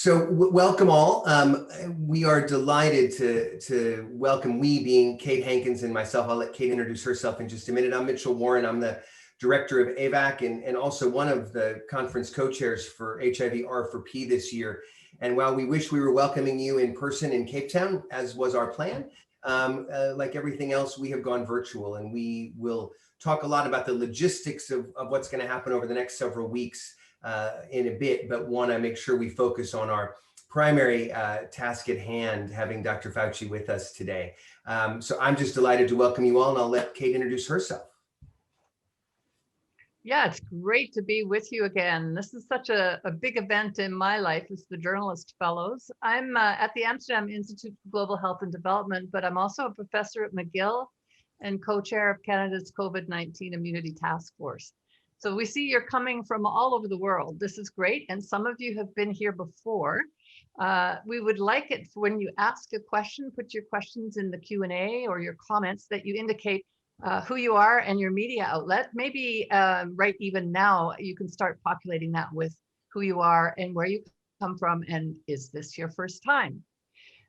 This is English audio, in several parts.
Welcome all. We are delighted to welcome, we being Kate Hankins and myself. I'll let Kate introduce herself in just a minute. I'm Mitchell Warren. I'm the director of AVAC and also one of the conference co-chairs for HIVR4P this year. And while we wish we were welcoming you in person in Cape Town, as was our plan, like everything else, we have gone virtual, and we will talk a lot about the logistics of what's going to happen over the next several weeks in a bit, but want to make sure we focus on our primary task at hand, having Dr. Fauci with us today. So I'm just delighted to welcome you all, and I'll let Kate introduce herself. Yeah, it's great to be with you again. This is such a big event in my life as the Journalist Fellows. I'm at the Amsterdam Institute for Global Health and Development, but I'm also a professor at McGill and co-chair of Canada's COVID-19 Immunity Task Force. So we see you're coming from all over the world. This is great. And some of you have been here before. We would like it when you ask a question, put your questions in the Q&A or your comments, that you indicate who you are and your media outlet. Maybe right even now, you can start populating that with who you are and where you come from, and is this your first time?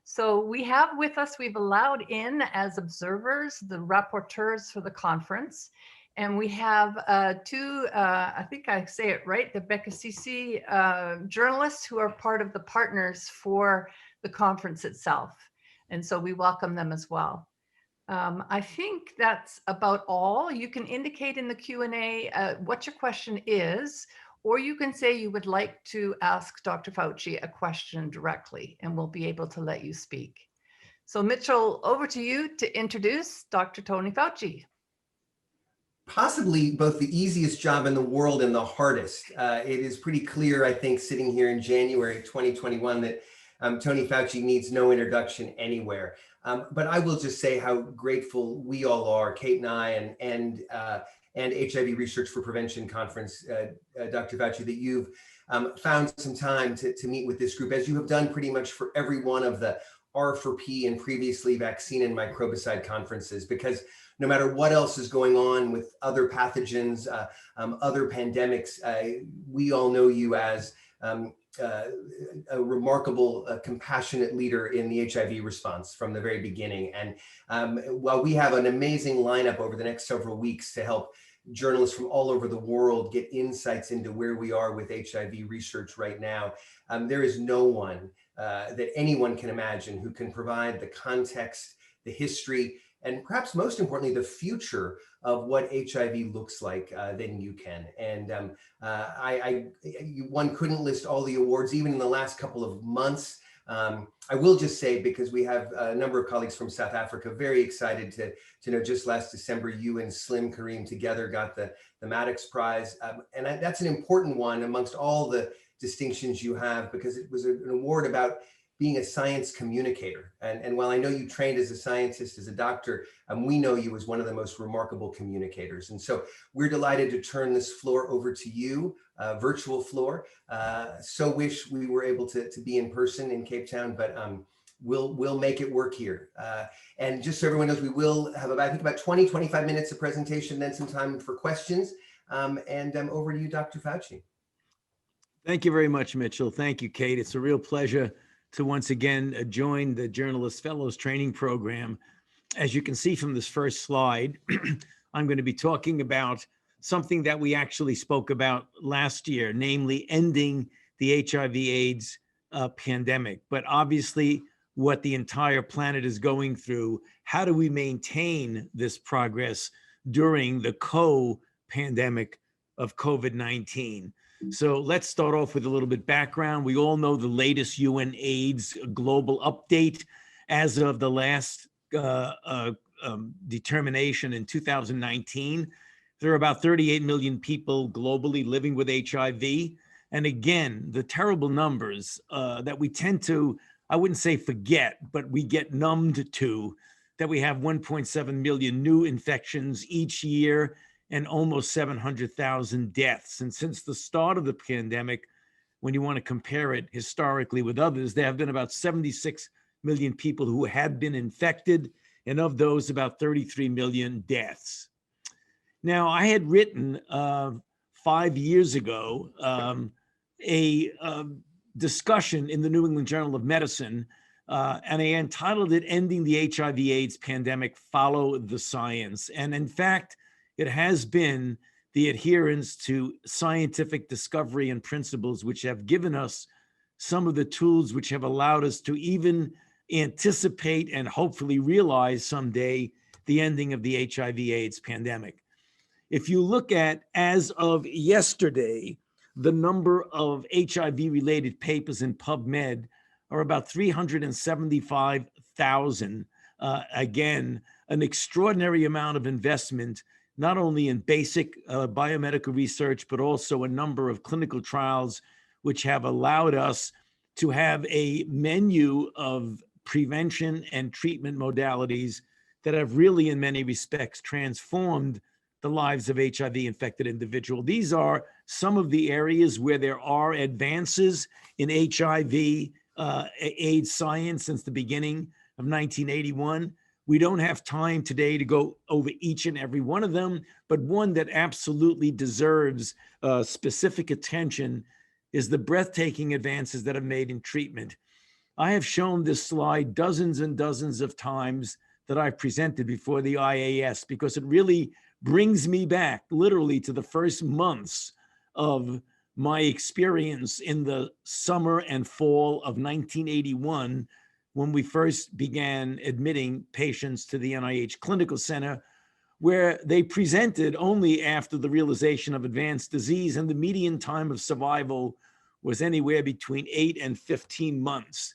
So we have with us, we've allowed in as observers, the rapporteurs for the conference. And we have two, I think I say it right, the BECACC journalists who are part of the partners for the conference itself. And so we welcome them as well. I think that's about all. You can indicate in the Q&A what your question is, or you can say you would like to ask Dr. Fauci a question directly, and we'll be able to let you speak. So Mitchell, over to you to introduce Dr. Tony Fauci. Possibly both the easiest job in the world and the hardest. It is pretty clear, I think, sitting here in January 2021, that Tony Fauci needs no introduction anywhere. But I will just say how grateful we all are, Kate and I, and HIV Research for Prevention Conference, Dr. Fauci, that you've found some time to meet with this group, as you have done pretty much for every one of the R4P and previously vaccine and microbicide conferences, because no matter what else is going on with other pathogens, other pandemics, we all know you as a remarkable, compassionate leader in the HIV response from the very beginning. And while we have an amazing lineup over the next several weeks to help journalists from all over the world get insights into where we are with HIV research right now, there is no one that anyone can imagine who can provide the context, the history, and perhaps most importantly, the future of what HIV looks like than you can. And one couldn't list all the awards, even in the last couple of months. I will just say, because we have a number of colleagues from South Africa, very excited to know just last December, you and Slim Karim together got the Maddox Prize. And that's an important one amongst all the distinctions you have, because it was an award about being a science communicator. And while I know you trained as a scientist, as a doctor, we know you as one of the most remarkable communicators. And so we're delighted to turn this floor over to you, virtual floor. So wish we were able to be in person in Cape Town, but we'll make it work here. And just so everyone knows, we will have about, I think, about 20, 25 minutes of presentation, then some time for questions. And over to you, Dr. Fauci. Thank you very much, Mitchell. Thank you, Kate. It's a real pleasure to once again join the Journalist Fellows Training Program. As you can see from this first slide, I'm going to be talking about something that we actually spoke about last year, namely ending the HIV/AIDS pandemic. But obviously, what the entire planet is going through, how do we maintain this progress during the co-pandemic of COVID-19? So let's start off with a little bit background. We all know the latest UN AIDS global update. As of the last determination in 2019, there are about 38 million people globally living with HIV. And again, the terrible numbers that we tend to, I wouldn't say forget, but we get numbed to, that we have 1.7 million new infections each year and almost 700,000 deaths. And since the start of the pandemic, when you want to compare it historically with others, there have been about 76 million people who had been infected, and of those, about 33 million deaths. Now, I had written 5 years ago a discussion in the New England Journal of Medicine, and I entitled it Ending the HIV/AIDS Pandemic, Follow the Science. And in fact, it has been the adherence to scientific discovery and principles which have given us some of the tools which have allowed us to even anticipate and hopefully realize someday the ending of the HIV/AIDS pandemic. If you look at, as of yesterday, the number of HIV-related papers in PubMed are about 375,000. Again, an extraordinary amount of investment, not only in basic biomedical research, but also a number of clinical trials, which have allowed us to have a menu of prevention and treatment modalities that have really, in many respects, transformed the lives of HIV-infected individuals. These are some of the areas where there are advances in HIV AIDS science since the beginning of 1981. We don't have time today to go over each and every one of them, but one that absolutely deserves specific attention is the breathtaking advances that have made in treatment. I have shown this slide dozens and dozens of times that I've presented before the IAS because it really brings me back literally to the first months of my experience in the summer and fall of 1981, when we first began admitting patients to the NIH Clinical Center, where they presented only after the realization of advanced disease, and the median time of survival was anywhere between 8 and 15 months.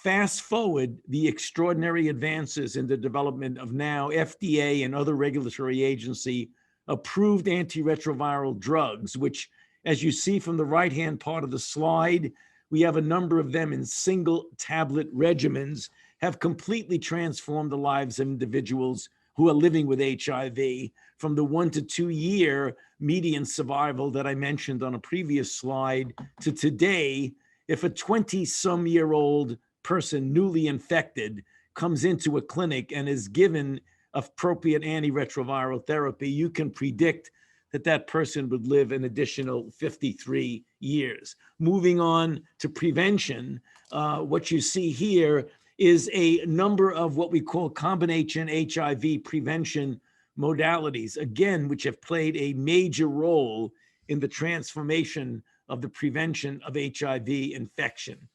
Fast forward the extraordinary advances in the development of now FDA and other regulatory agency approved antiretroviral drugs, which, as you see from the right-hand part of the slide, we have a number of them in single tablet regimens, have completely transformed the lives of individuals who are living with HIV from the 1 to 2 year median survival that I mentioned on a previous slide to today. If a 20-some-year-old person newly infected comes into a clinic and is given appropriate antiretroviral therapy, you can predict that that person would live an additional 53 years. Moving on to prevention, what you see here is a number of what we call combination HIV prevention modalities, again, which have played a major role in the transformation of the prevention of HIV infection.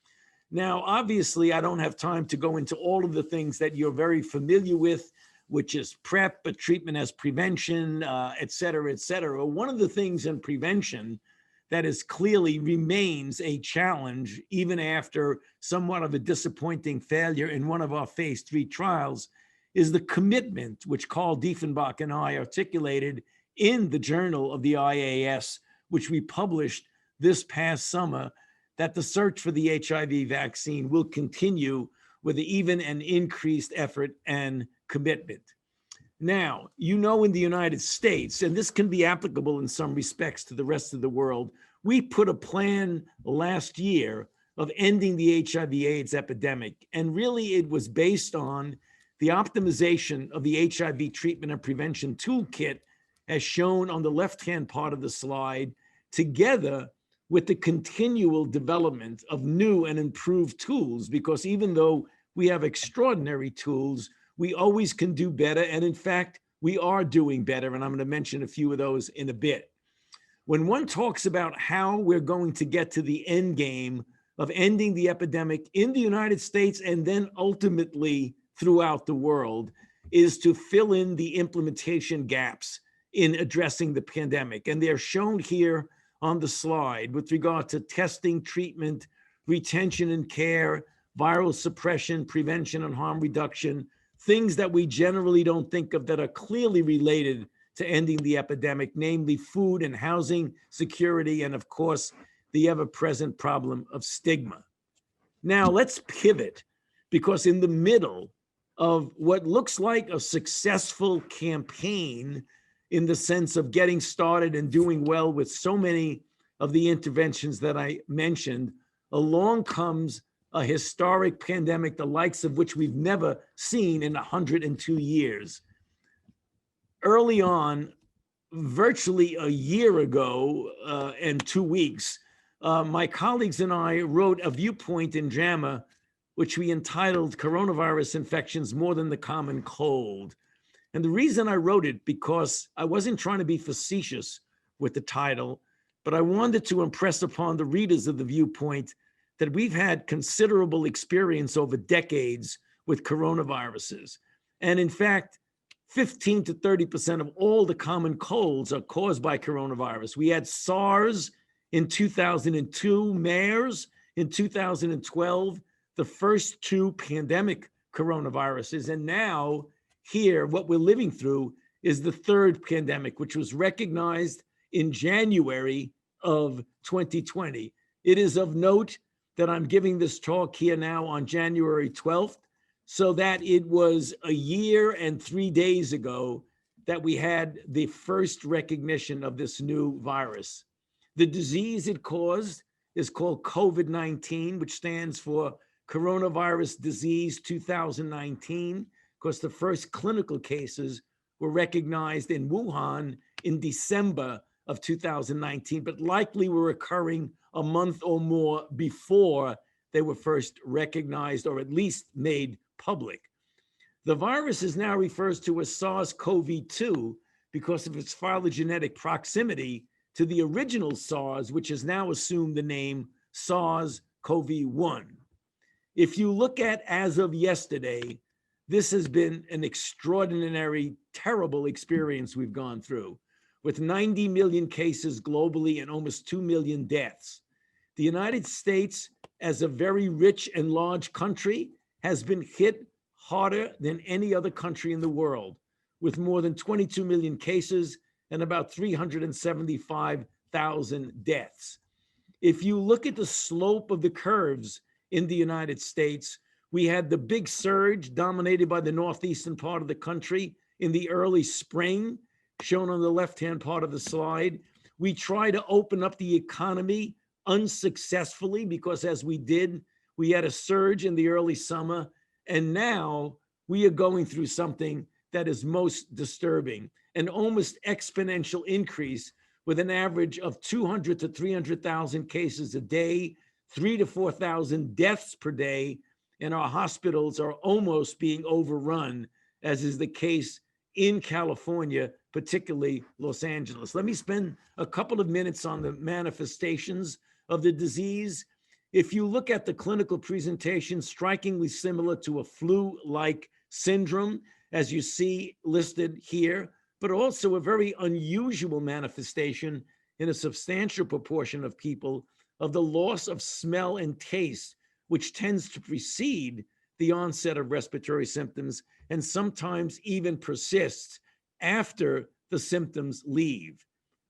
Now, obviously, I don't have time to go into all of the things that you're very familiar with, which is PrEP, but treatment as prevention, et cetera, et cetera. One of the things in prevention that is clearly remains a challenge, even after somewhat of a disappointing failure in one of our phase 3 trials, is the commitment which Carl Diefenbach and I articulated in the Journal of the IAS, which we published this past summer, that the search for the HIV vaccine will continue with even an increased effort and commitment. Now, you know, in the United States, and this can be applicable in some respects to the rest of the world, we put a plan last year of ending the HIV/AIDS epidemic. And really, it was based on the optimization of the HIV treatment and prevention toolkit, as shown on the left-hand part of the slide, together with the continual development of new and improved tools, because even though we have extraordinary tools, we always can do better. And in fact, we are doing better. And I'm going to mention a few of those in a bit. When one talks about how we're going to get to the end game of ending the epidemic in the United States and then ultimately throughout the world, is to fill in the implementation gaps in addressing the pandemic. And they're shown here on the slide with regard to testing, treatment, retention and care, viral suppression, prevention and harm reduction, things that we generally don't think of that are clearly related to ending the epidemic, namely food and housing security, and of course, the ever-present problem of stigma. Now let's pivot, because in the middle of what looks like a successful campaign in the sense of getting started and doing well with so many of the interventions that I mentioned, along comes a historic pandemic, the likes of which we've never seen in 102 years. Early on, virtually a year ago and 2 weeks, my colleagues and I wrote a viewpoint in JAMA, which we entitled Coronavirus Infections More Than the Common Cold. And the reason I wrote it, because I wasn't trying to be facetious with the title, but I wanted to impress upon the readers of the viewpoint that we've had considerable experience over decades with coronaviruses. And in fact, 15 to 30% of all the common colds are caused by coronavirus. We had SARS in 2002, MERS in 2012, the first two pandemic coronaviruses. And now here, what we're living through is the third pandemic, which was recognized in January of 2020. It is of note that I'm giving this talk here now on January 12th, so that it was a year and 3 days ago that we had the first recognition of this new virus. The disease it caused is called COVID-19, which stands for Coronavirus Disease 2019, because the first clinical cases were recognized in Wuhan in December of 2019, but likely were occurring a month or more before they were first recognized or at least made public. The virus is now referred to as SARS-CoV-2 because of its phylogenetic proximity to the original SARS, which has now assumed the name SARS-CoV-1. If you look at as of yesterday, this has been an extraordinary, terrible experience we've gone through, with 90 million cases globally and almost 2 million deaths. The United States, as a very rich and large country, has been hit harder than any other country in the world, with more than 22 million cases and about 375,000 deaths. If you look at the slope of the curves in the United States, we had the big surge dominated by the northeastern part of the country in the early spring, shown on the left-hand part of the slide. We tried to open up the economy unsuccessfully because as we did, we had a surge in the early summer. And now we are going through something that is most disturbing, an almost exponential increase with an average of 200 to 300,000 cases a day, 3,000 to 4,000 deaths per day, and our hospitals are almost being overrun, as is the case in California, particularly Los Angeles. Let me spend a couple of minutes on the manifestations of the disease. If you look at the clinical presentation, strikingly similar to a flu-like syndrome, as you see listed here, but also a very unusual manifestation in a substantial proportion of people of the loss of smell and taste, which tends to precede the onset of respiratory symptoms and sometimes even persists after the symptoms leave.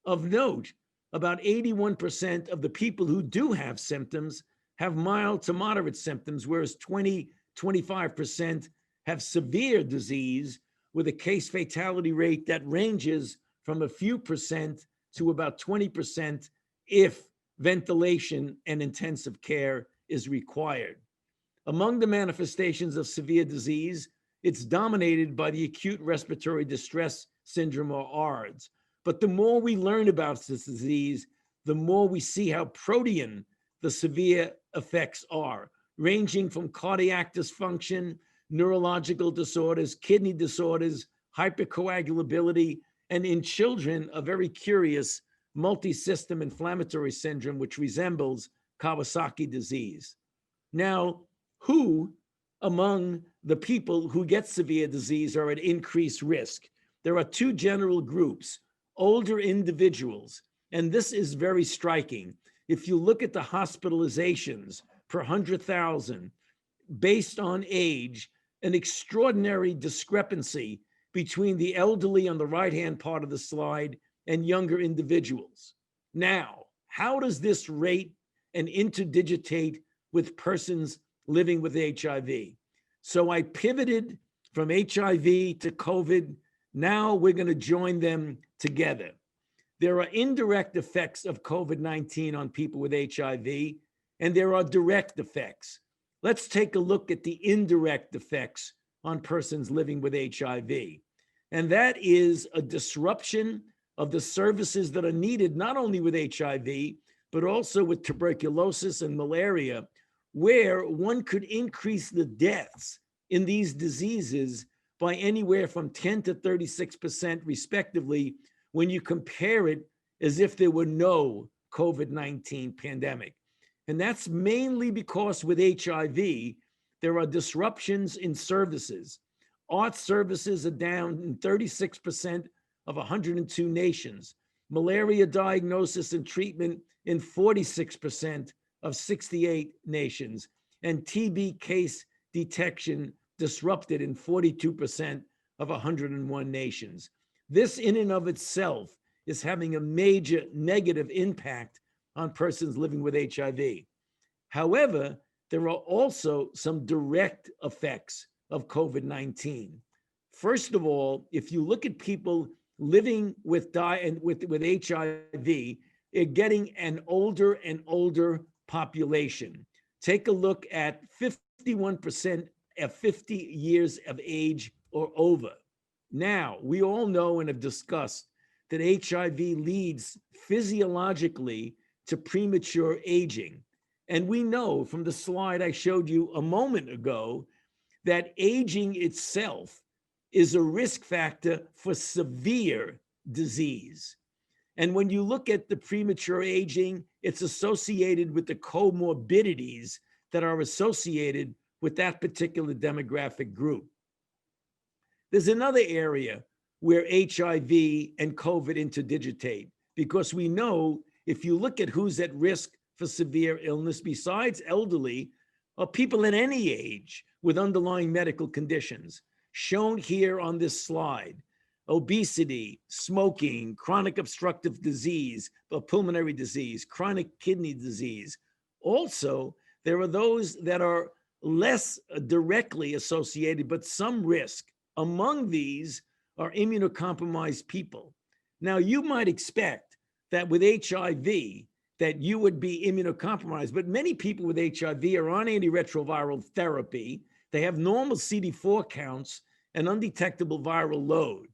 Of note, about 81% of the people who do have symptoms have mild to moderate symptoms, whereas 25% have severe disease with a case fatality rate that ranges from a few percent to about 20% if ventilation and intensive care is required. Among the manifestations of severe disease, it's dominated by the acute respiratory distress syndrome, or ARDS. But the more we learn about this disease, the more we see how protean the severe effects are, ranging from cardiac dysfunction, neurological disorders, kidney disorders, hypercoagulability, and in children, a very curious multi-system inflammatory syndrome, which resembles Kawasaki disease. Now, who among the people who get severe disease are at increased risk? There are two general groups: older individuals, and this is very striking. If you look at the hospitalizations per 100,000 based on age, an extraordinary discrepancy between the elderly on the right-hand part of the slide and younger individuals. Now, how does this rate and interdigitate with persons living with HIV? So I pivoted from HIV to COVID. Now we're going to join them together. There are indirect effects of COVID-19 on people with HIV, and there are direct effects. Let's take a look at the indirect effects on persons living with HIV. And that is a disruption of the services that are needed, not only with HIV, but also with tuberculosis and malaria, where one could increase the deaths in these diseases by anywhere from 10 to 36% respectively when you compare it as if there were no COVID-19 pandemic. And that's mainly because with HIV, there are disruptions in services. Art services are down in 36% of 102 nations. Malaria diagnosis and treatment in 46% of 68 nations. And TB case detection disrupted in 42% of 101 nations. This in and of itself is having a major negative impact on persons living with HIV. However, there are also some direct effects of COVID-19. First of all, if you look at people living with HIV, they're getting an older and older population. Take a look at 51% of 50 years of age or over. Now, we all know and have discussed that HIV leads physiologically to premature aging. And we know from the slide I showed you a moment ago that aging itself is a risk factor for severe disease. And when you look at the premature aging, it's associated with the comorbidities that are associated with that particular demographic group. There's another area where HIV and COVID interdigitate, because we know if you look at who's at risk for severe illness, besides elderly, are people at any age with underlying medical conditions, shown here on this slide. Obesity, smoking, chronic obstructive disease, pulmonary disease, chronic kidney disease. Also, there are those that are less directly associated, but some risk. Among these are immunocompromised people. Now, you might expect that with HIV, that you would be immunocompromised, but many people with HIV are on antiretroviral therapy. They have normal CD4 counts and undetectable viral load.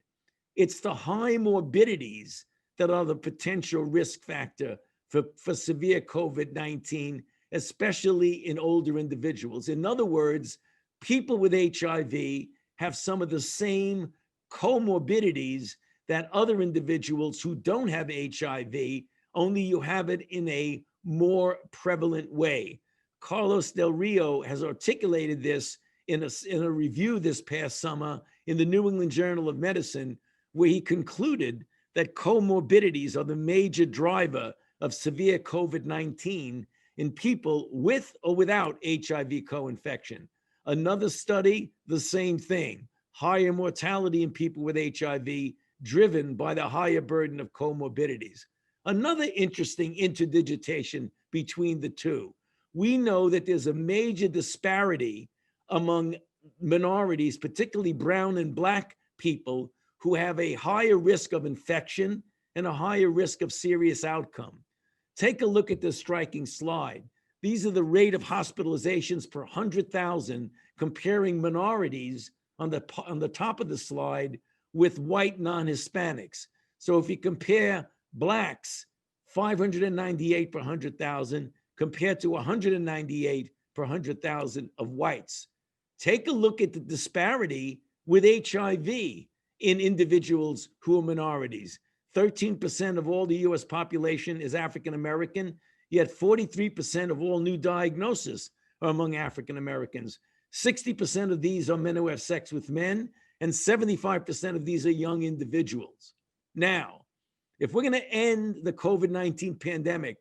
It's the high morbidities that are the potential risk factor for severe COVID-19, especially in older individuals. In other words, people with HIV have some of the same comorbidities that other individuals who don't have HIV, only you have it in a more prevalent way. Carlos Del Rio has articulated this in a review this past summer in the New England Journal of Medicine, where he concluded that comorbidities are the major driver of severe COVID-19 in people with or without HIV co-infection. Another study, the same thing, higher mortality in people with HIV driven by the higher burden of comorbidities. Another interesting interdigitation between the two. We know that there's a major disparity among minorities, particularly brown and Black people, who have a higher risk of infection and a higher risk of serious outcome. Take a look at this striking slide. These are the rate of hospitalizations per 100,000, comparing minorities on the top of the slide with white non-Hispanics. So if you compare Blacks, 598 per 100,000 compared to 198 per 100,000 of whites. Take a look at the disparity with HIV in individuals who are minorities. 13% of all the US population is African American, yet 43% of all new diagnoses are among African Americans. 60% of these are men who have sex with men, and 75% of these are young individuals. Now, if we're going to end the COVID-19 pandemic,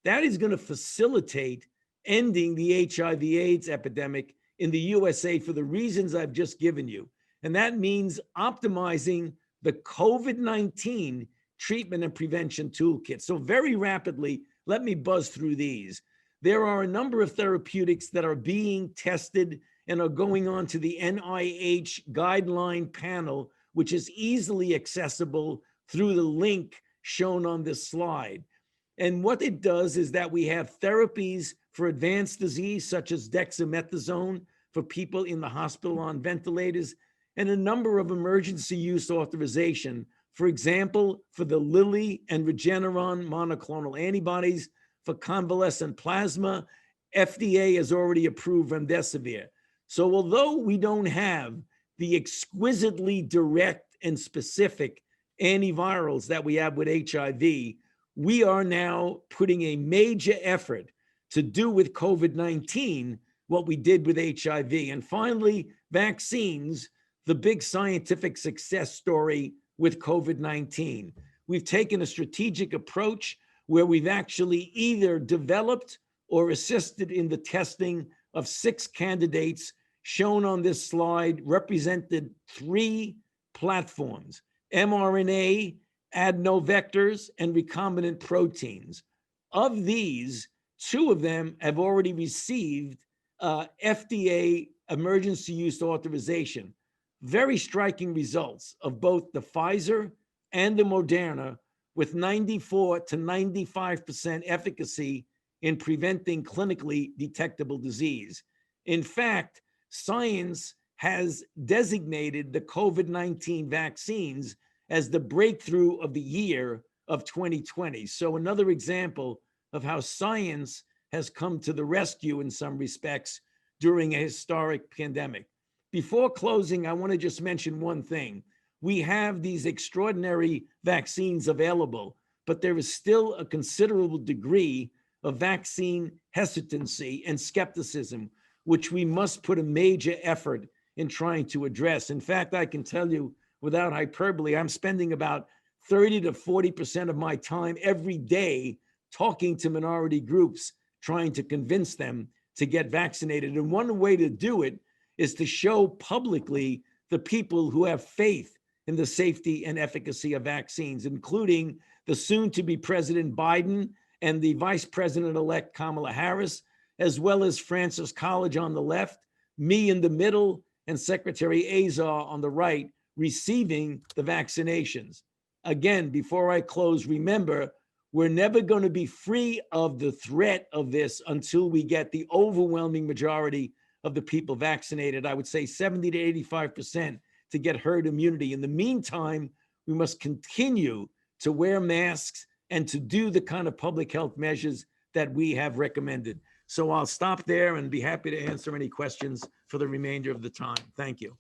that is going to facilitate ending the HIV/AIDS epidemic in the USA for the reasons I've just given you. And that means optimizing the COVID-19 treatment and prevention toolkit. So very rapidly, let me buzz through these. There are a number of therapeutics that are being tested and are going on to the NIH guideline panel, which is easily accessible through the link shown on this slide. And what it does is that we have therapies for advanced disease, such as dexamethasone for people in the hospital on ventilators, and a number of emergency use authorization, for example, for the Lilly and Regeneron monoclonal antibodies for convalescent plasma. FDA has already approved remdesivir. So although we don't have the exquisitely direct and specific antivirals that we have with HIV, we are now putting a major effort to do with COVID-19 what we did with HIV. And finally, vaccines, the big scientific success story with COVID-19. We've taken a strategic approach where we've actually either developed or assisted in the testing of 6 candidates shown on this slide, represented 3 platforms: mRNA, adenovectors, and recombinant proteins. Of these, 2 of them have already received FDA emergency use authorization. Very striking results of both the Pfizer and the Moderna, with 94 to 95% efficacy in preventing clinically detectable disease. In fact, science has designated the COVID-19 vaccines as the breakthrough of the year of 2020. So another example of how science has come to the rescue in some respects during a historic pandemic. Before closing, I want to just mention one thing. We have these extraordinary vaccines available, but there is still a considerable degree of vaccine hesitancy and skepticism, which we must put a major effort in trying to address. In fact, I can tell you without hyperbole, I'm spending about 30 to 40% of my time every day talking to minority groups, trying to convince them to get vaccinated. And one way to do it is to show publicly the people who have faith in the safety and efficacy of vaccines, including the soon-to-be President Biden and the Vice President-elect Kamala Harris, as well as Francis College on the left, me in the middle, and Secretary Azar on the right, receiving the vaccinations. Again, before I close, remember, we're never going to be free of the threat of this until we get the overwhelming majority of the people vaccinated. I would say 70 to 85% to get herd immunity. In the meantime, we must continue to wear masks and to do the kind of public health measures that we have recommended. So I'll stop there and be happy to answer any questions for the remainder of the time. Thank you.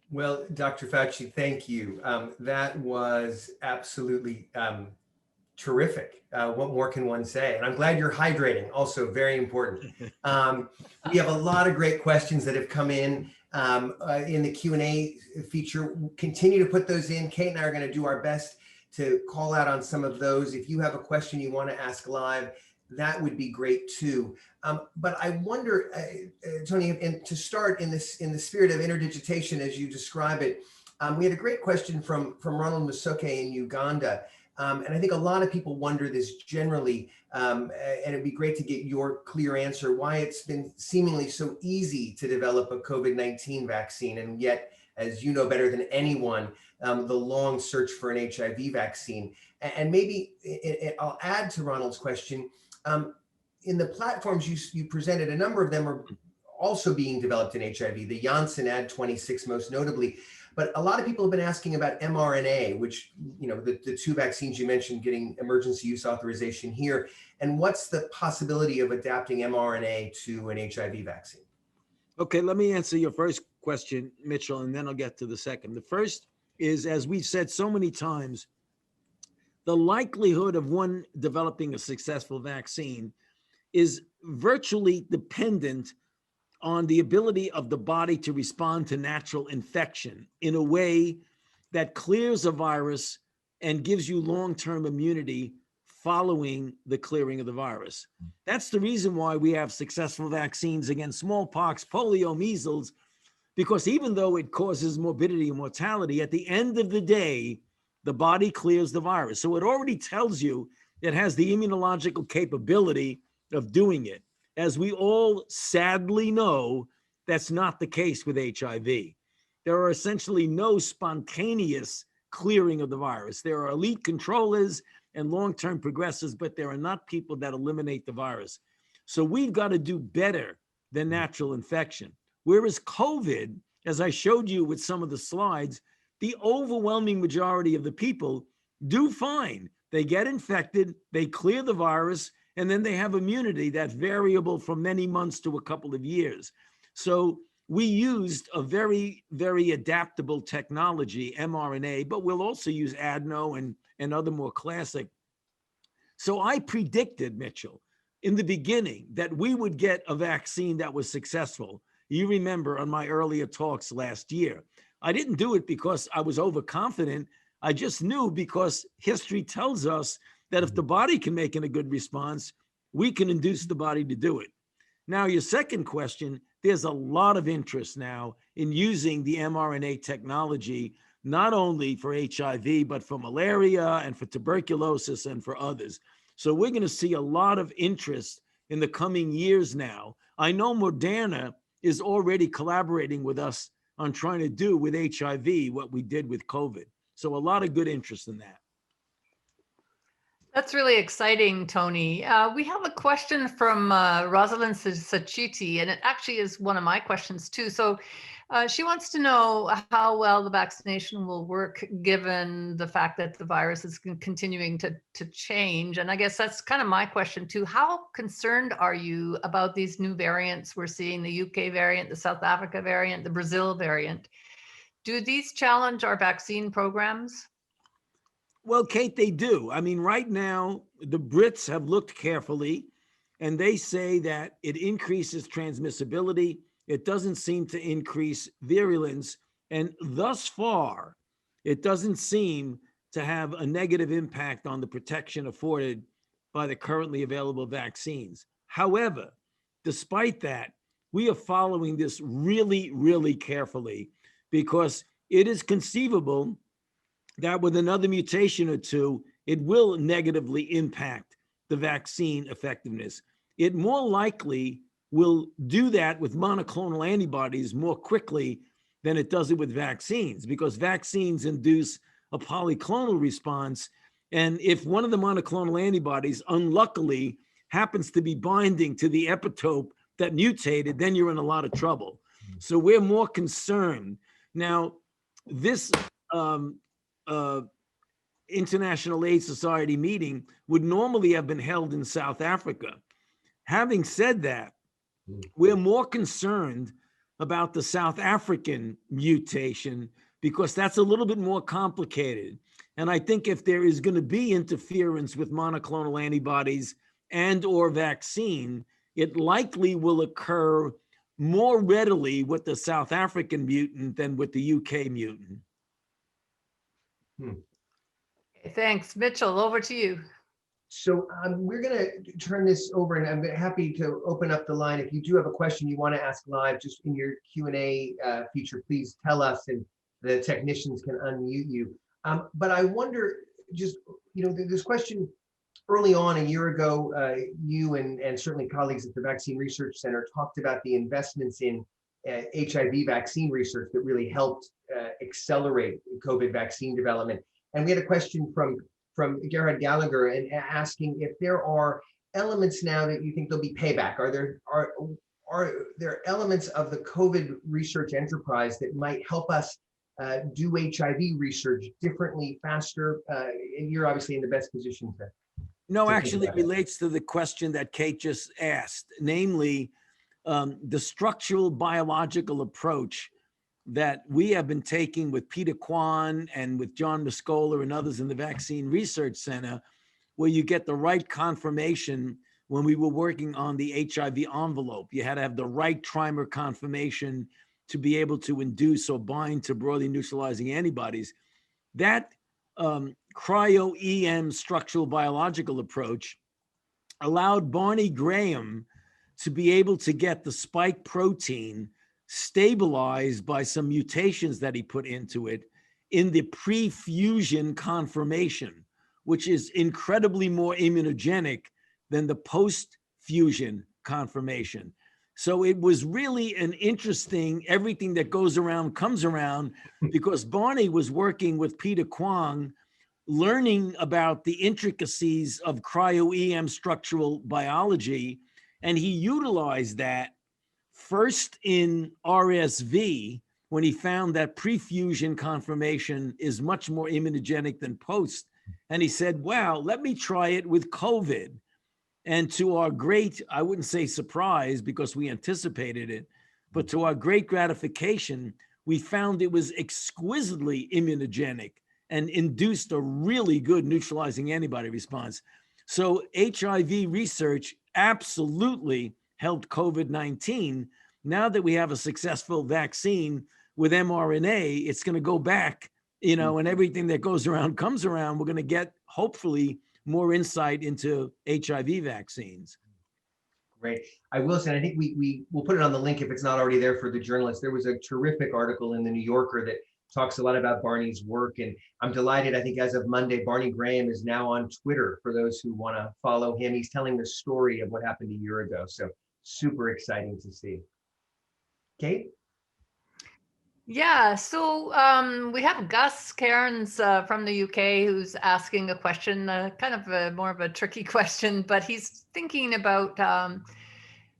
Well, Dr. Fauci, thank you. That was absolutely terrific. What more can one say? And I'm glad you're hydrating, also very important. We have a lot of great questions that have come in the Q&A feature. Continue to put those in. Kate and I are going to do our best to call out on some of those. If you have a question you want to ask live, that would be great too. But I wonder, Tony, and to start in the spirit of interdigitation as you describe it, we had a great question from Ronald Musoke in Uganda. And I think a lot of people wonder this generally, and it'd be great to get your clear answer, why it's been seemingly so easy to develop a COVID-19 vaccine. And yet, as you know better than anyone, the long search for an HIV vaccine. And maybe I'll add to Ronald's question, in the platforms you presented, a number of them are also being developed in HIV, the Janssen Ad26 most notably. But a lot of people have been asking about mRNA, which, you know, the 2 vaccines you mentioned getting emergency use authorization here. And what's the possibility of adapting mRNA to an HIV vaccine? Okay, let me answer your first question, Mitchell, and then I'll get to the second. The first is, as we've said so many times, the likelihood of one developing a successful vaccine is virtually dependent on the ability of the body to respond to natural infection in a way that clears a virus and gives you long-term immunity following the clearing of the virus. That's the reason why we have successful vaccines against smallpox, polio, measles, because even though it causes morbidity and mortality, at the end of the day, the body clears the virus. So it already tells you it has the immunological capability of doing it. As we all sadly know, that's not the case with HIV. There are essentially no spontaneous clearing of the virus. There are elite controllers and long-term progressors, but there are not people that eliminate the virus. So we've got to do better than natural infection. Whereas COVID, as I showed you with some of the slides, the overwhelming majority of the people do fine. They get infected, they clear the virus, And then they have immunity that's variable from many months to a couple of years. So we used a very, very adaptable technology, mRNA, but we'll also use adeno and other more classic. So I predicted, Mitchell, in the beginning that we would get a vaccine that was successful. You remember on my earlier talks last year, I didn't do it because I was overconfident. I just knew because history tells us that if the body can make a good response, we can induce the body to do it. Now, your second question, there's a lot of interest now in using the mRNA technology, not only for HIV, but for malaria and for tuberculosis and for others. So we're going to see a lot of interest in the coming years now. I know Moderna is already collaborating with us on trying to do with HIV what we did with COVID. So a lot of good interest in that. That's really exciting, Tony. We have a question from Rosalind Sachiti, and it actually is one of my questions too. So she wants to know how well the vaccination will work given the fact that the virus is continuing to change. And I guess that's kind of my question too. How concerned are you about these new variants we're seeing, the UK variant, the South Africa variant, the Brazil variant? Do these challenge our vaccine programs? Well, Kate, they do. I mean, right now, the Brits have looked carefully and they say that it increases transmissibility. It doesn't seem to increase virulence. And thus far, it doesn't seem to have a negative impact on the protection afforded by the currently available vaccines. However, despite that, we are following this really, really carefully because it is conceivable that with another mutation or two, it will negatively impact the vaccine effectiveness. It more likely will do that with monoclonal antibodies more quickly than it does it with vaccines, because vaccines induce a polyclonal response. And if one of the monoclonal antibodies unluckily happens to be binding to the epitope that mutated, then you're in a lot of trouble. So we're more concerned. Now, this International AIDS Society meeting would normally have been held in South Africa. Having said that, we're more concerned about the South African mutation because that's a little bit more complicated. And I think if there is going to be interference with monoclonal antibodies and or vaccine, it likely will occur more readily with the South African mutant than with the UK mutant. Thanks. Mitchell, over to you. So we're going to turn this over, and I'm happy to open up the line. If you do have a question you want to ask live, just in your Q&A feature, please tell us, and the technicians can unmute you. But I wonder, just, this question early on a year ago, you and certainly colleagues at the Vaccine Research Center talked about the investments in HIV vaccine research that really helped accelerate COVID vaccine development. And we had a question from Gerhard Gallagher and asking if there are elements now that you think there'll be payback. Are there elements of the COVID research enterprise that might help us do HIV research differently, faster? And you're obviously in the best position to. No, actually, it relates to the question that Kate just asked, namely the structural biological approach that we have been taking with Peter Kwan and with John Muscola and others in the Vaccine Research Center, where you get the right conformation. When we were working on the HIV envelope, you had to have the right trimer conformation to be able to induce or bind to broadly neutralizing antibodies. That cryo-EM structural biological approach allowed Barney Graham to be able to get the spike protein stabilized by some mutations that he put into it in the pre-fusion conformation, which is incredibly more immunogenic than the post-fusion conformation. So it was really an interesting, everything that goes around comes around, because Barney was working with Peter Kwong, learning about the intricacies of cryo-EM structural biology, and he utilized that first in RSV, when he found that pre-fusion conformation is much more immunogenic than post. And he said, wow, let me try it with COVID. And to our great, I wouldn't say surprise because we anticipated it, but to our great gratification, we found it was exquisitely immunogenic and induced a really good neutralizing antibody response. So HIV research absolutely helped COVID-19. Now that we have a successful vaccine with mRNA, it's going to go back, and everything that goes around comes around. We're going to get, hopefully, more insight into HIV vaccines. Great. I will say, I think we will put it on the link if it's not already there for the journalists. There was a terrific article in the New Yorker that talks a lot about Barney's work, and I'm delighted. I think as of Monday, Barney Graham is now on Twitter for those who want to follow him. He's telling the story of what happened a year ago. So super exciting to see. Kate? Yeah, so we have Gus Cairns from the UK who's asking a question, kind of more of a tricky question, but he's thinking about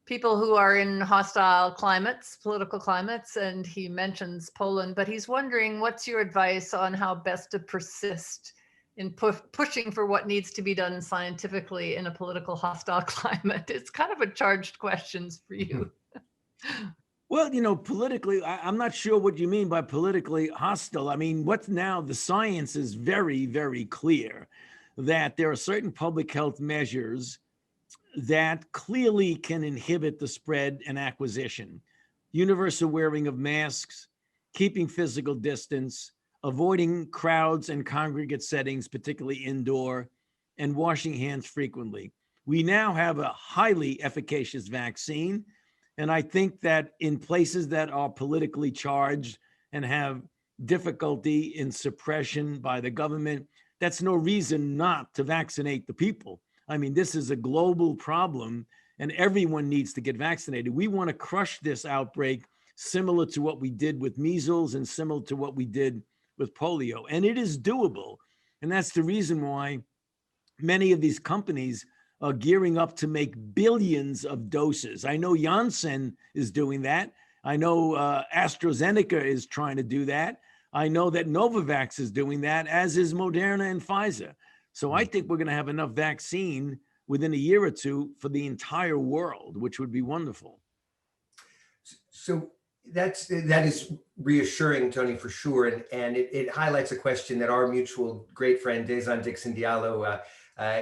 people who are in hostile climates, political climates, and he mentions Poland, but he's wondering, what's your advice on how best to persist in pushing for what needs to be done scientifically in a political hostile climate? It's kind of a charged questions for you. Well, politically, I'm not sure what you mean by politically hostile. I mean, what's now, the science is very, very clear that there are certain public health measures that clearly can inhibit the spread and acquisition. Universal wearing of masks, keeping physical distance, avoiding crowds and congregate settings, particularly indoor, and washing hands frequently. We now have a highly efficacious vaccine. And I think that in places that are politically charged and have difficulty in suppression by the government, that's no reason not to vaccinate the people. I mean, this is a global problem and everyone needs to get vaccinated. We want to crush this outbreak similar to what we did with measles and similar to what we did with polio. And it is doable. And that's the reason why many of these companies are gearing up to make billions of doses. I know Janssen is doing that. I know AstraZeneca is trying to do that. I know that Novavax is doing that, as is Moderna and Pfizer. So I think we're going to have enough vaccine within a year or two for the entire world, which would be wonderful. So that is reassuring, Tony, for sure. And it highlights a question that our mutual great friend, Dezan Dixon Diallo,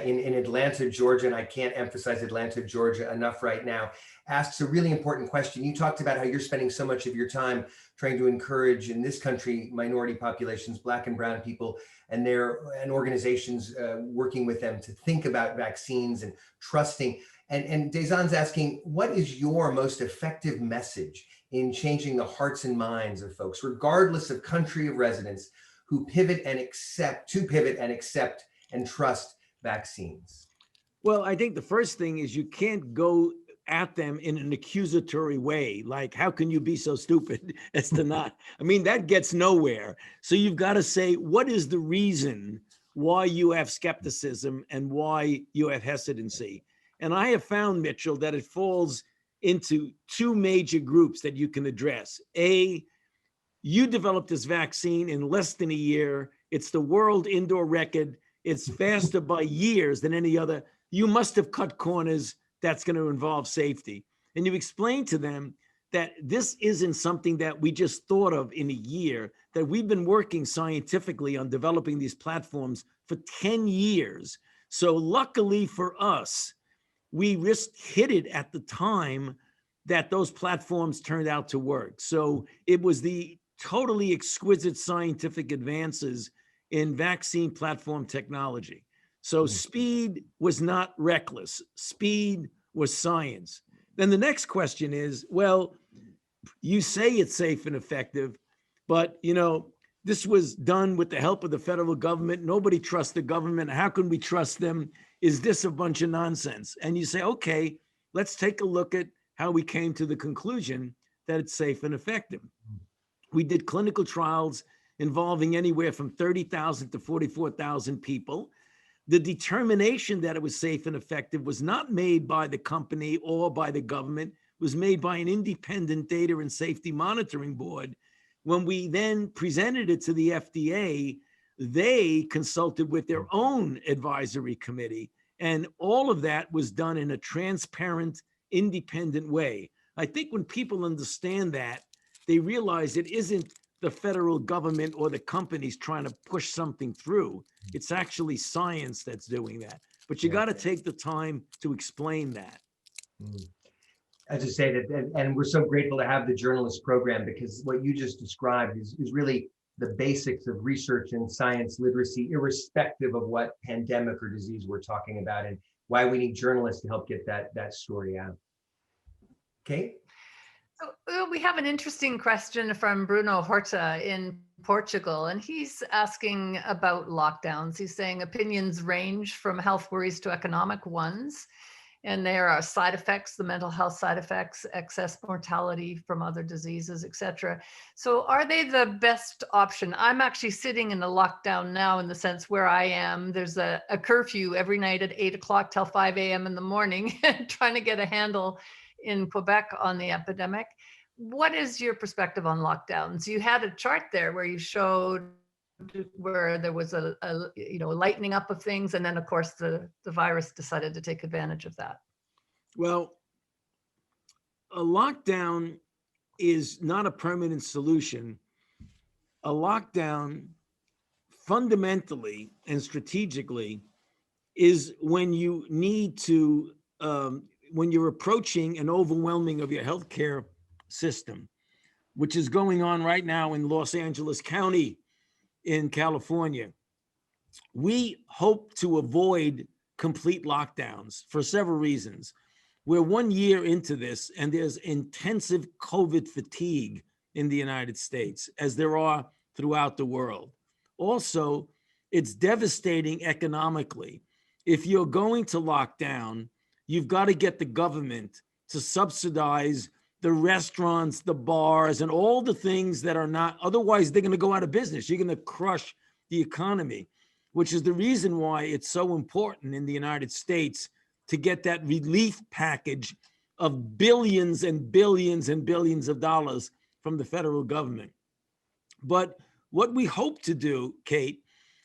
in Atlanta, Georgia, and I can't emphasize Atlanta, Georgia enough right now, asks a really important question. You talked about how you're spending so much of your time trying to encourage in this country minority populations, Black and brown people, and organizations working with them to think about vaccines and trusting. And Dezan's asking, what is your most effective message in changing the hearts and minds of folks, regardless of country of residence, who pivot and accept and trust vaccines? Well, I think the first thing is you can't go at them in an accusatory way. Like, how can you be so stupid as to not? I mean, that gets nowhere. So you've got to say, what is the reason why you have skepticism and why you have hesitancy? And I have found, Mitchell, that it falls into two major groups that you can address. A, you developed this vaccine in less than a year. It's the world indoor record. It's faster by years than any other. You must have cut corners. That's going to involve safety. And you explain to them that this isn't something that we just thought of in a year, that we've been working scientifically on developing these platforms for 10 years. So luckily for us, we hit it at the time that those platforms turned out to work. So it was the totally exquisite scientific advances in vaccine platform technology. So speed was not reckless. Speed was science. Then the next question is, well, you say it's safe and effective, but this was done with the help of the federal government. Nobody trusts the government. How can we trust them? Is this a bunch of nonsense? And you say, okay, let's take a look at how we came to the conclusion that it's safe and effective. We did clinical trials involving anywhere from 30,000 to 44,000 people. The determination that it was safe and effective was not made by the company or by the government. It was made by an independent data and safety monitoring board. When we then presented it to the FDA, they consulted with their own advisory committee, And all of that was done in a transparent, independent way. I think when people understand that, they realize it isn't the federal government or the companies trying to push something through. It's actually science that's doing that. But you Yeah. got to take the time to explain that. I just say that, and we're so grateful to have the journalist program, because what you just described is really the basics of research and science literacy, irrespective of what pandemic or disease we're talking about, and why we need journalists to help get that story out. Okay. So we have an interesting question from Bruno Horta in Portugal, and he's asking about lockdowns. He's saying opinions range from health worries to economic ones. And there are side effects, the mental health side effects, excess mortality from other diseases, et cetera. So are they the best option? I'm actually sitting in a lockdown now, in the sense where I am, there's a curfew every night at 8 o'clock till 5 a.m. in the morning, trying to get a handle in Quebec on the epidemic. What is your perspective on lockdowns? You had a chart there where you showed where there was a lightening up of things, and then of course the virus decided to take advantage of that. Well, a lockdown is not a permanent solution. A lockdown fundamentally and strategically is when you need to, when you're approaching an overwhelming of your healthcare system, which is going on right now in Los Angeles County in California. We hope to avoid complete lockdowns for several reasons. We're 1 year into this, and there's intensive COVID fatigue in the United States, as there are throughout the world. Also, it's devastating economically. If you're going to lock down, you've got to get the government to subsidize the restaurants, the bars, and all the things that are not, otherwise they're going to go out of business. You're going to crush the economy, which is the reason why it's so important in the United States to get that relief package of billions and billions and billions of dollars from the federal government. But what we hope to do, Kate,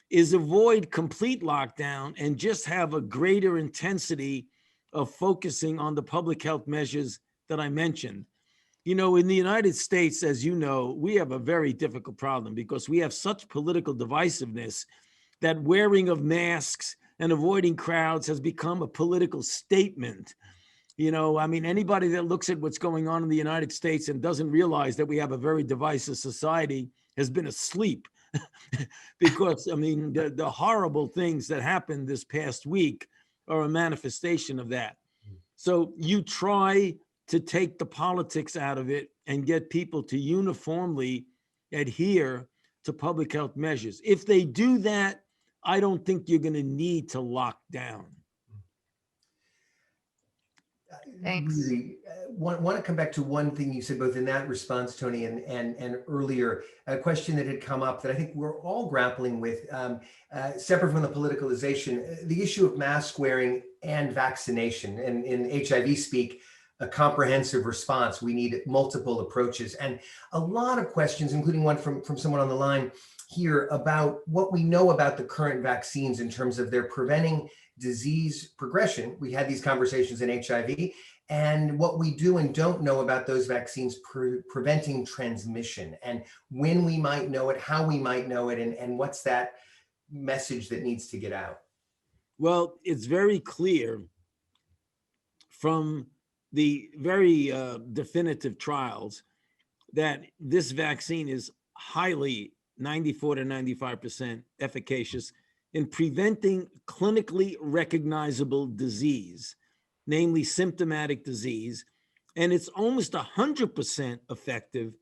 is avoid complete lockdown and just have a greater intensity of focusing on the public health measures that I mentioned. You know, in the United States, as you know, we have a very difficult problem because we have such political divisiveness that wearing of masks and avoiding crowds has become a political statement. You know, I mean, anybody that looks at what's going on in the United States and doesn't realize that we have a very divisive society has been asleep. Because, I mean, the horrible things that happened this past week are a manifestation of that. So you try to take the politics out of it and get people to uniformly adhere to public health measures. If they do that, I don't think you're going to need to lock down. Thanks. Really want to come back to one thing you said, both in that response, Tony, and earlier, a question that had come up that I think we're all grappling with, separate from the politicalization, the issue of mask wearing and vaccination. And in HIV speak, a comprehensive response. We need multiple approaches, and a lot of questions, including one from someone on the line here, about what we know about the current vaccines in terms of their preventing disease progression. We had these conversations in HIV, and what we do and don't know about those vaccines preventing transmission, and when we might know it, how we might know it, and what's that message that needs to get out. Well, it's very clear from the very definitive trials that this vaccine is highly 94 to 95% efficacious in preventing clinically recognizable disease, namely symptomatic disease, and it's almost 100% effective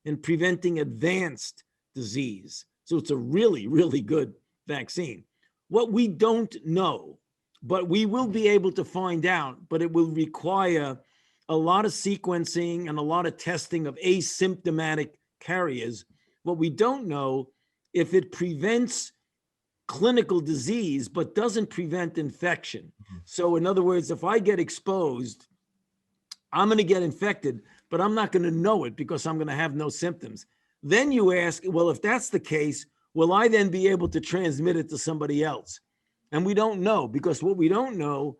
in preventing advanced disease. So it's a really, really good vaccine. What we don't know, but we will be able to find out, but it will require a lot of sequencing and a lot of testing of asymptomatic carriers. What we don't know, if it prevents clinical disease, but doesn't prevent infection. So in other words, if I get exposed, I'm going to get infected, but I'm not going to know it because I'm going to have no symptoms. Then you ask, well, if that's the case, will I then be able to transmit it to somebody else? And we don't know, because what we don't know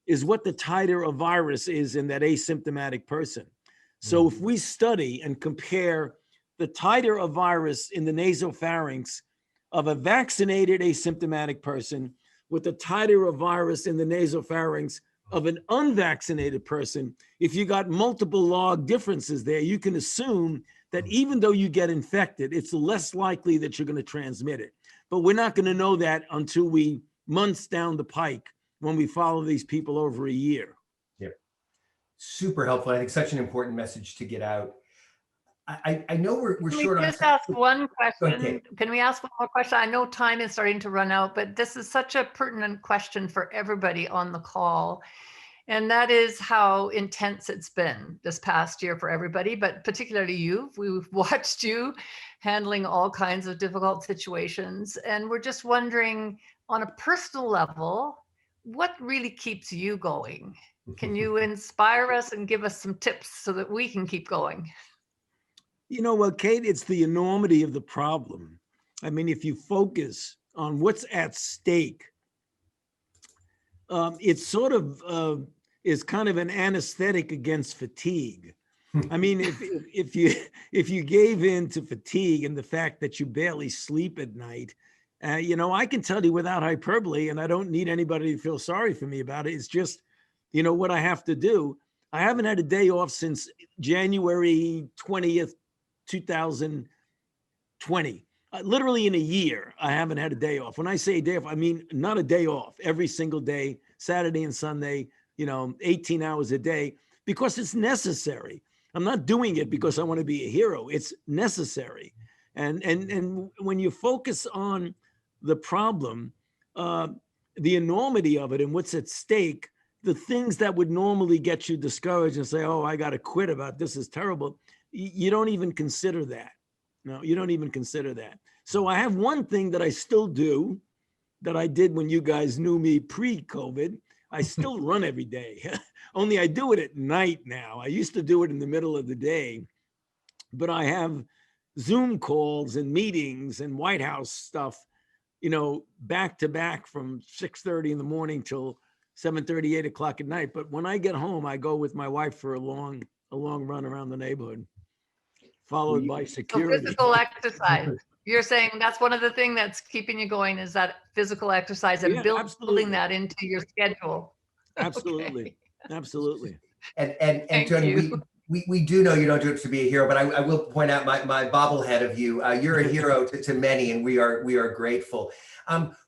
is what the titer of virus is in that asymptomatic person. So if we study and compare the titer of virus in the nasopharynx of a vaccinated asymptomatic person with the titer of virus in the nasopharynx of an unvaccinated person, if you got multiple log differences there, you can assume that even though you get infected, it's less likely that you're going to transmit it. But we're not going to know that until months down the pike, when we follow these people over a year. Yeah, super helpful. I think such an important message to get out. I know we're Can short we on just time. ask one question? Okay. Can we ask one more question? I know time is starting to run out, but this is such a pertinent question for everybody on the call. And that is how intense it's been this past year for everybody, but particularly you. We've watched you handling all kinds of difficult situations. And we're just wondering, on a personal level, what really keeps you going? Can you inspire us and give us some tips so that we can keep going? You know what, Kate, it's the enormity of the problem. I mean, if you focus on what's at stake, it sort of is kind of an anesthetic against fatigue. I mean, if you gave in to fatigue and the fact that you barely sleep at night, you know, I can tell you without hyperbole, and I don't need anybody to feel sorry for me about it. It's just, you know, what I have to do. I haven't had a day off since January 20th, 2020. Literally in a year, I haven't had a day off. When I say a day off, I mean not a day off. Every single day, Saturday and Sunday, you know, 18 hours a day, because it's necessary. I'm not doing it because I want to be a hero. It's necessary. And when you focus on the problem, the enormity of it and what's at stake, the things that would normally get you discouraged and say, oh, I got to quit about this is terrible. You don't even consider that. No, you don't even consider that. So I have one thing that I still do that I did when you guys knew me pre-COVID. I still run every day, only I do it at night now. I used to do it in the middle of the day, but I have Zoom calls and meetings and White House stuff, you know, back to back from 6:30 in the morning till 7:30, 8 o'clock at night. But when I get home, I go with my wife for a long run around the neighborhood, followed by security. So physical exercise. You're saying that's one of the things that's keeping you going, is that physical exercise and building that into your schedule. Absolutely. Okay. Absolutely. And Tony, we do know you don't do it to be a hero, but I will point out my bobblehead of you. You're a hero to many, and we are grateful.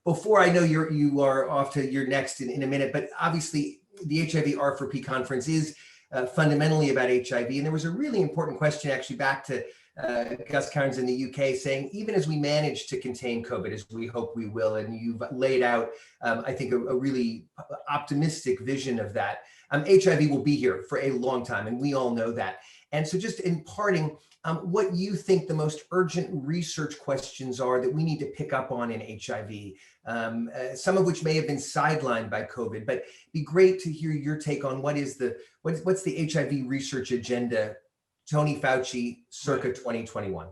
Before I know you are off to your next in a minute, but obviously the HIVR4P conference is fundamentally about HIV. And there was a really important question actually back to Gus Carnes in the UK saying, even as we manage to contain COVID, as we hope we will, and you've laid out, I think, a really optimistic vision of that, HIV will be here for a long time, and we all know that. And so just in parting, what you think the most urgent research questions are that we need to pick up on in HIV, some of which may have been sidelined by COVID, but it'd be great to hear your take on what's the HIV research agenda, Tony Fauci, circa 2021.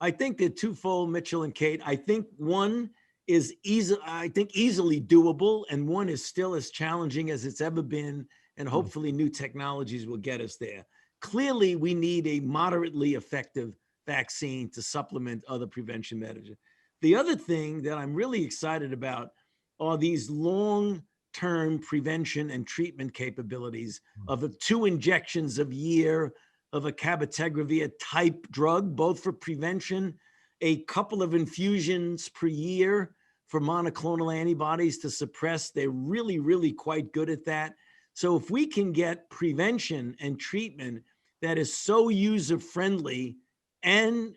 I think they're twofold, Mitchell and Kate. I think one is easily doable, and one is still as challenging as it's ever been, and hopefully new technologies will get us there. Clearly, we need a moderately effective vaccine to supplement other prevention measures. The other thing that I'm really excited about are these long-term prevention and treatment capabilities of 2 injections a year of a cabotegravir type drug, both for prevention, a couple of infusions per year for monoclonal antibodies to suppress. They're really, really quite good at that. So if we can get prevention and treatment that is so user-friendly and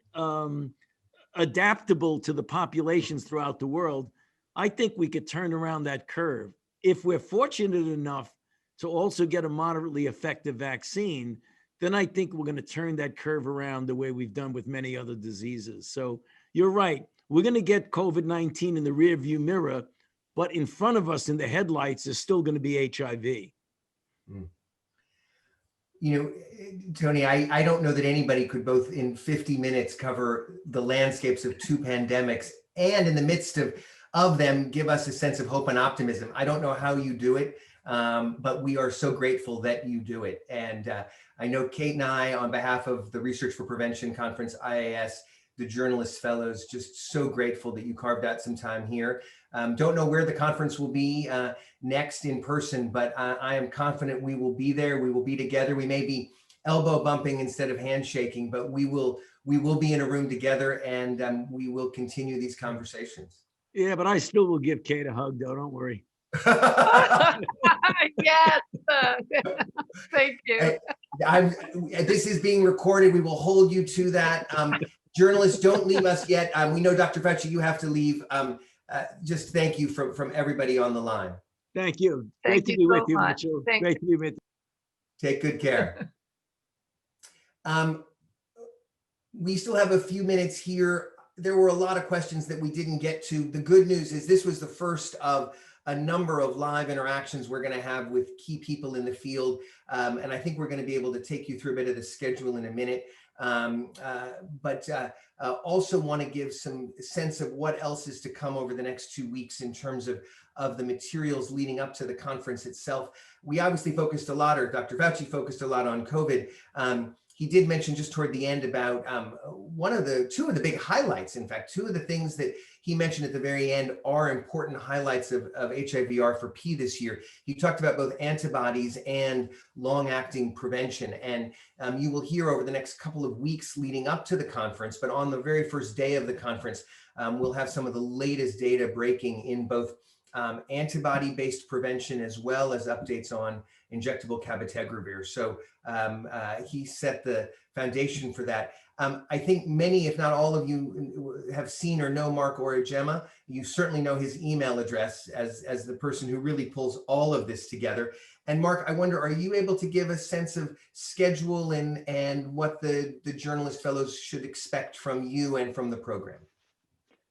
adaptable to the populations throughout the world, I think we could turn around that curve. If we're fortunate enough to also get a moderately effective vaccine, then I think we're going to turn that curve around the way we've done with many other diseases. So you're right. We're going to get COVID-19 in the rearview mirror, but in front of us in the headlights is still going to be HIV. You know, Tony, I don't know that anybody could both in 50 minutes cover the landscapes of 2 pandemics and in the midst of of them give us a sense of hope and optimism. I don't know how you do it, but we are so grateful that you do it. And I know Kate and I, on behalf of the Research for Prevention Conference, IAS, the Journalist Fellows, just so grateful that you carved out some time here. Don't know where the conference will be next in person, but I am confident we will be there. We will be together. We may be elbow bumping instead of handshaking, but we will be in a room together, and we will continue these conversations. Yeah, but I still will give Kate a hug, though. Don't worry. Yes, thank you. This is being recorded. We will hold you to that. Journalists, don't leave us yet. We know, Dr. Fauci, you have to leave. Just thank you from everybody on the line. Thank you. Thank Great to you be so with you, much. Mitchell. Thank Great to be with you. Take good care. We still have a few minutes here. There were a lot of questions that we didn't get to. The good news is this was the first of a number of live interactions we're going to have with key people in the field. And I think we're going to be able to take you through a bit of the schedule in a minute. But also want to give some sense of what else is to come over the next 2 weeks in terms of the materials leading up to the conference itself. We obviously focused a lot, or Dr. Fauci focused a lot on COVID. He did mention just toward the end about two of the big highlights. In fact, two of the things that he mentioned at the very end are important highlights of HIVR4P this year. He talked about both antibodies and long-acting prevention. And you will hear over the next couple of weeks leading up to the conference, but on the very first day of the conference, we'll have some of the latest data breaking in both antibody-based prevention as well as updates on injectable cabotegravir. So he set the foundation for that. I think many, if not all of you, have seen or know Mark Origema. You certainly know his email address as the person who really pulls all of this together. And Mark, I wonder, are you able to give a sense of schedule and what the Journalist Fellows should expect from you and from the program?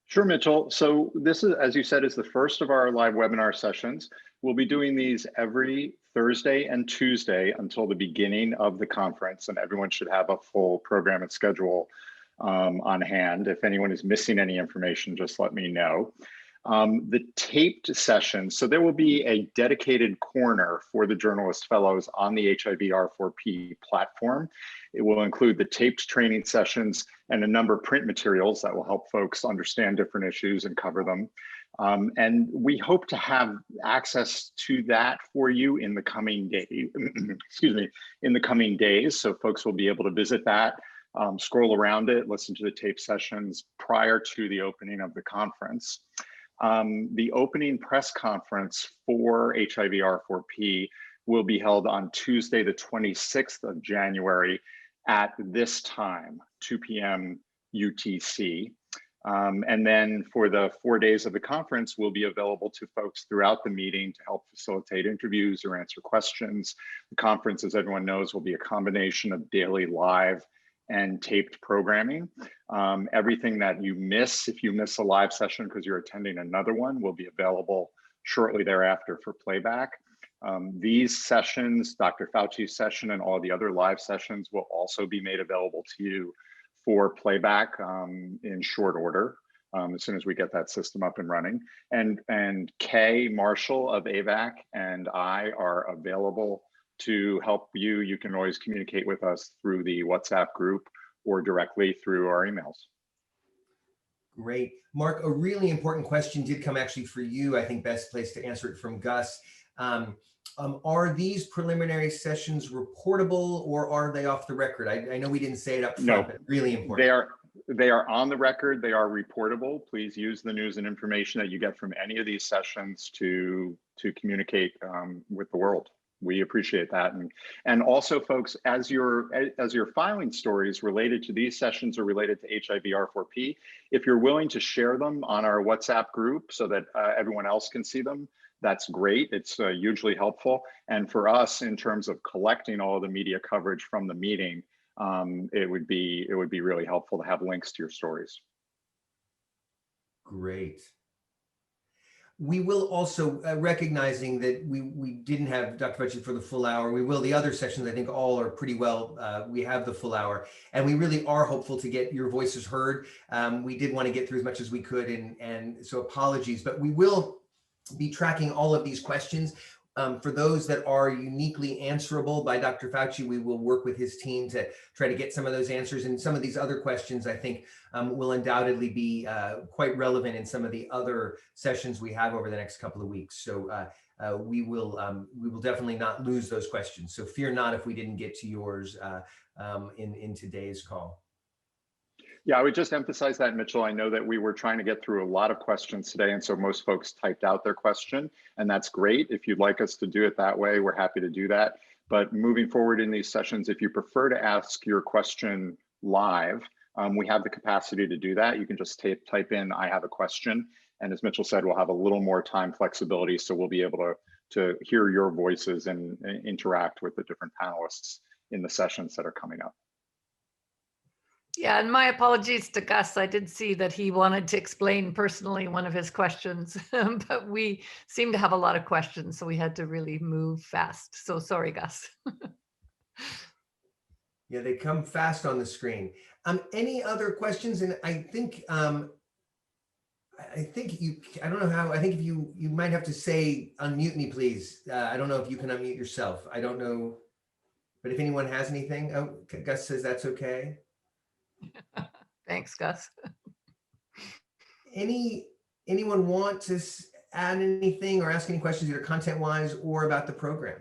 Sure, Mitchell. So this is, as you said, is the first of our live webinar sessions. We'll be doing these every Thursday and Tuesday until the beginning of the conference, and everyone should have a full program and schedule on hand. If anyone is missing any information, just let me know. The taped sessions, so there will be a dedicated corner for the Journalist Fellows on the HIVR4P platform. It will include the taped training sessions and a number of print materials that will help folks understand different issues and cover them. And we hope to have access to that for you in the coming day, excuse me, in the coming days. So folks will be able to visit that, scroll around it, listen to the tape sessions prior to the opening of the conference. The opening press conference for HIVR4P will be held on Tuesday, the 26th of January at this time, 2 p.m. UTC. And then for the 4 days of the conference, we'll be available to folks throughout the meeting to help facilitate interviews or answer questions. The conference, as everyone knows, will be a combination of daily live and taped programming. Everything that you miss, if you miss a live session because you're attending another one, will be available shortly thereafter for playback. These sessions, Dr. Fauci's session and all the other live sessions will also be made available to you for playback in short order as soon as we get that system up and running. And Kay Marshall of AVAC and I are available to help you. You can always communicate with us through the WhatsApp group or directly through our emails. Great. Mark, a really important question did come actually for you. I think best place to answer it from Gus. Are these preliminary sessions reportable or are they off the record? I know we didn't say it up front, No, but really important. They are on the record. They are reportable. Please use the news and information that you get from any of these sessions to communicate with the world. We appreciate that. And also, folks, as you're filing stories related to these sessions or related to HIVR4P, if you're willing to share them on our WhatsApp group so that everyone else can see them, that's great. It's hugely helpful. And for us, in terms of collecting all of the media coverage from the meeting, it would be really helpful to have links to your stories. Great. We will also, recognizing that we didn't have Dr. Fauci for the full hour, we will, the other sessions, I think all are pretty well, we have the full hour, and we really are hopeful to get your voices heard. We did want to get through as much as we could, and so apologies, but we will be tracking all of these questions. For those that are uniquely answerable by Dr. Fauci, we will work with his team to try to get some of those answers. And some of these other questions, I think, will undoubtedly be quite relevant in some of the other sessions we have over the next couple of weeks. So we will definitely not lose those questions. So fear not if we didn't get to yours in today's call. Yeah, I would just emphasize that, Mitchell. I know that we were trying to get through a lot of questions today, and so most folks typed out their question, and that's great. If you'd like us to do it that way, we're happy to do that. But moving forward in these sessions, if you prefer to ask your question live, we have the capacity to do that. You can just type in, "I have a question." And as Mitchell said, we'll have a little more time flexibility, so we'll be able to hear your voices and interact with the different panelists in the sessions that are coming up. Yeah, and my apologies to Gus. I did see that he wanted to explain personally one of his questions, but we seem to have a lot of questions, so we had to really move fast. So sorry, Gus. Yeah, they come fast on the screen. Any other questions? And I think I don't know how, I think if you might have to say, unmute me, please. I don't know if you can unmute yourself. I don't know, but if anyone has anything, oh, Gus says that's okay. Thanks, Gus. Anyone want to add anything or ask any questions either content-wise or about the program?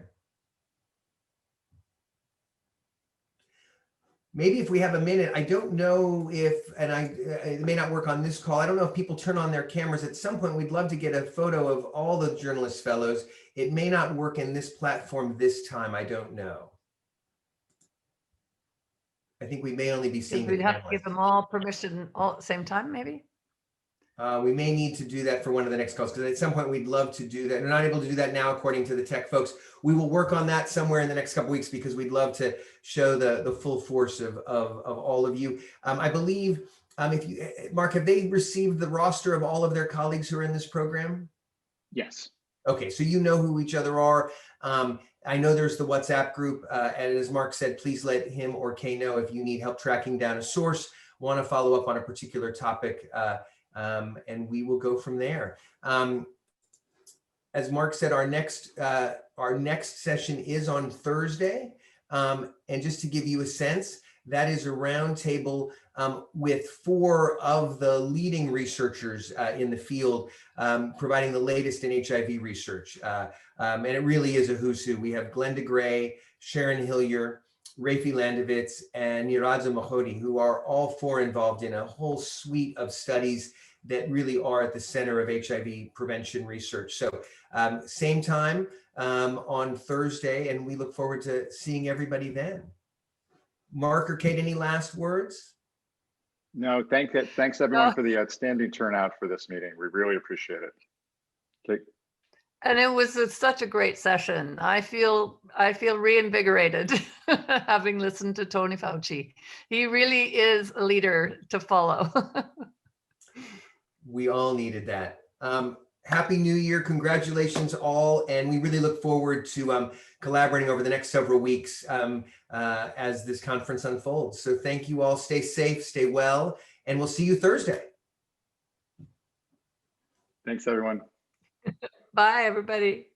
Maybe if we have a minute, I don't know if, and it may not work on this call. I don't know if people turn on their cameras. At some point, we'd love to get a photo of all the journalist fellows. It may not work in this platform this time. I don't know. I think we may only be seeing. We'd have to give them all permission all at the same time, maybe. We may need to do that for one of the next calls, because at some point we'd love to do that. We're not able to do that now, according to the tech folks. We will work on that somewhere in the next couple of weeks, because we'd love to show the full force of all of you. I believe, if you, Mark, have they received the roster of all of their colleagues who are in this program? Yes. Okay, so you know who each other are. I know there's the WhatsApp group, and as Mark said, please let him or Kay know if you need help tracking down a source, want to follow up on a particular topic, and we will go from there. As Mark said, our next session is on Thursday, and just to give you a sense, that is a roundtable with 4 of the leading researchers in the field, providing the latest in HIV research. And it really is a who's who. We have Glenda Gray, Sharon Hillier, Rafi Landovitz, and Niraza Mahodi, who are all 4 involved in a whole suite of studies that really are at the center of HIV prevention research. So same time on Thursday, and we look forward to seeing everybody then. Mark or Kate, any last words? No, thanks everyone for the outstanding turnout for this meeting. We really appreciate it. Kate? And it was such a great session. I feel reinvigorated having listened to Tony Fauci. He really is a leader to follow. We all needed that. Happy New Year. Congratulations all. And we really look forward to collaborating over the next several weeks as this conference unfolds. So thank you all. Stay safe, stay well, and we'll see you Thursday. Thanks, everyone. Bye, everybody.